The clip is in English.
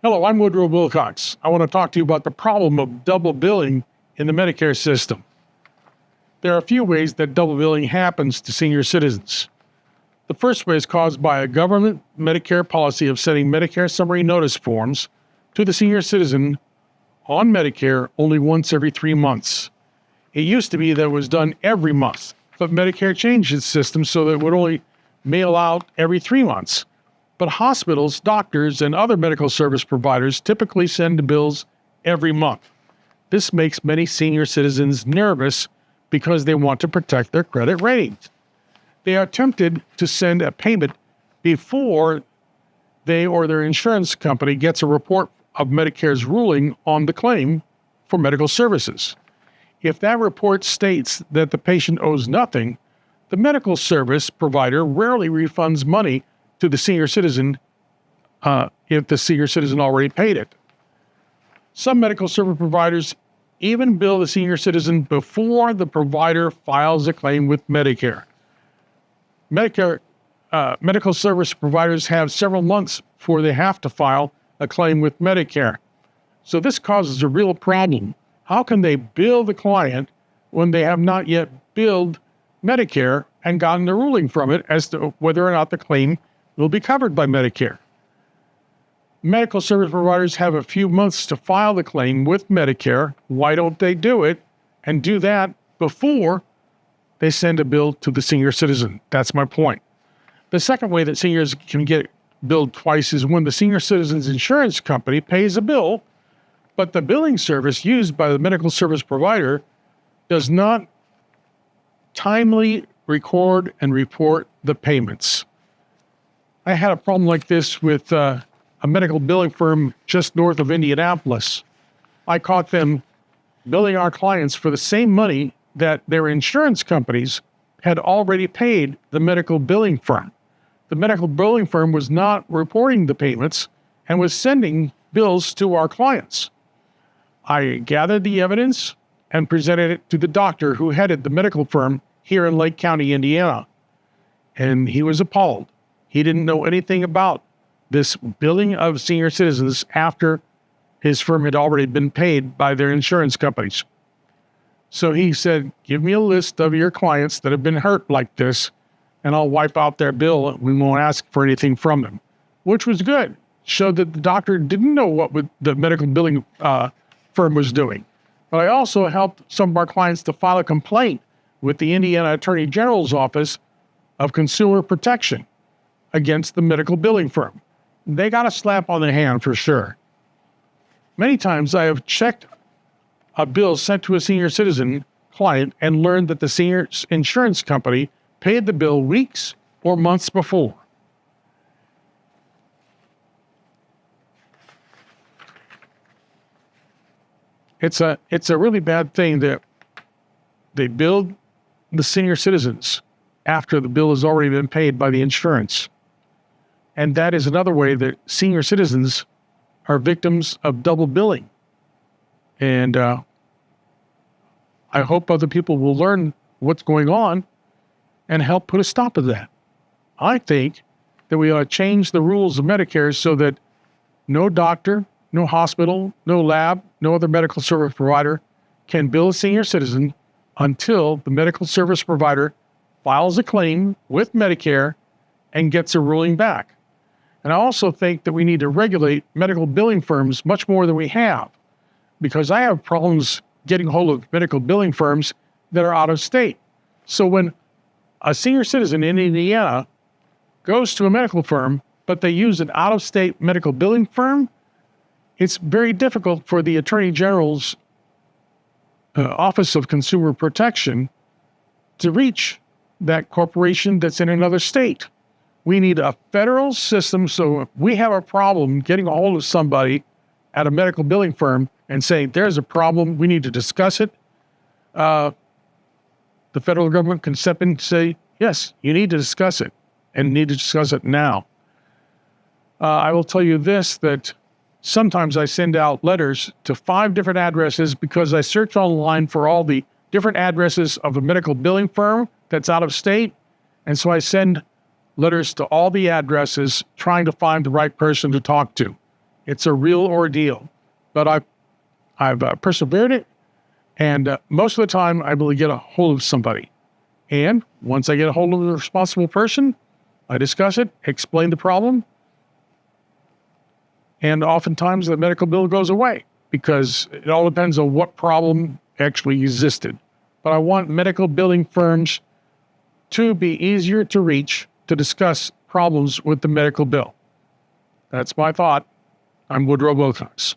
Hello, I'm Woodrow Wilcox. I want to talk to you about the problem of double billing in the Medicare system. There are a few ways that double billing happens to senior citizens. The first way is caused by a government Medicare policy of sending Medicare summary notice forms to the senior citizen on Medicare only once every 3 months. It used to be that it was done every month, but Medicare changed its system so that it would only mail out every 3 months. But hospitals, doctors, and other medical service providers typically send the bills every month. This makes many senior citizens nervous because they want to protect their credit ratings. They are tempted to send a payment before they or their insurance company gets a report of Medicare's ruling on the claim for medical services. If that report states that the patient owes nothing, the medical service provider rarely refunds money to the senior citizen if the senior citizen already paid it. Some medical service providers even bill the senior citizen before the provider files a claim with Medicare. Medical service providers have several months before they have to file a claim with Medicare. So this causes a real problem. How can they bill the client when they have not yet billed Medicare and gotten a ruling from it as to whether or not the claim will be covered by Medicare? Medical service providers have a few months to file the claim with Medicare. Why don't they do it and do that before they send a bill to the senior citizen? That's my point. The second way that seniors can get billed twice is when the senior citizen's insurance company pays a bill, but the billing service used by the medical service provider does not timely record and report the payments. I had a problem like this with a medical billing firm just north of Indianapolis. I caught them billing our clients for the same money that their insurance companies had already paid the medical billing firm. The medical billing firm was not reporting the payments and was sending bills to our clients. I gathered the evidence and presented it to the doctor who headed the medical firm here in Lake County, Indiana, and he was appalled. He didn't know anything about this billing of senior citizens after his firm had already been paid by their insurance companies. So he said, give me a list of your clients that have been hurt like this, and I'll wipe out their bill. We won't ask for anything from them, which was good. Showed that the doctor didn't know what the medical billing firm was doing. But I also helped some of our clients to file a complaint with the Indiana Attorney General's Office of Consumer Protection against the medical billing firm. They got a slap on the hand for sure. Many times I have checked a bill sent to a senior citizen client and learned that the senior insurance company paid the bill weeks or months before. It's a really bad thing that they billed the senior citizens after the bill has already been paid by the insurance. And that is another way that senior citizens are victims of double billing. And I hope other people will learn what's going on and help put a stop to that. I think that we ought to change the rules of Medicare so that no doctor, no hospital, no lab, no other medical service provider can bill a senior citizen until the medical service provider files a claim with Medicare and gets a ruling back. And I also think that we need to regulate medical billing firms much more than we have, because I have problems getting hold of medical billing firms that are out of state. So when a senior citizen in Indiana goes to a medical firm, but they use an out-of-state medical billing firm, it's very difficult for the Attorney General's Office of Consumer Protection to reach that corporation that's in another state. We need a federal system, so if we have a problem getting a hold of somebody at a medical billing firm and saying, there's a problem, we need to discuss it, the federal government can step in and say, yes, you need to discuss it, and need to discuss it now. I will tell you this, that sometimes I send out letters to 5 different addresses because I search online for all the different addresses of a medical billing firm that's out of state. And so I send letters to all the addresses trying to find the right person to talk to. It's a real ordeal, but I've persevered it, and most of the time I'm able to get a hold of somebody. And once I get a hold of the responsible person, I discuss it, explain the problem, and oftentimes the medical bill goes away because it all depends on what problem actually existed. But I want medical billing firms to be easier to reach to discuss problems with the medical bill. That's my thought. I'm Woodrow Wilcox.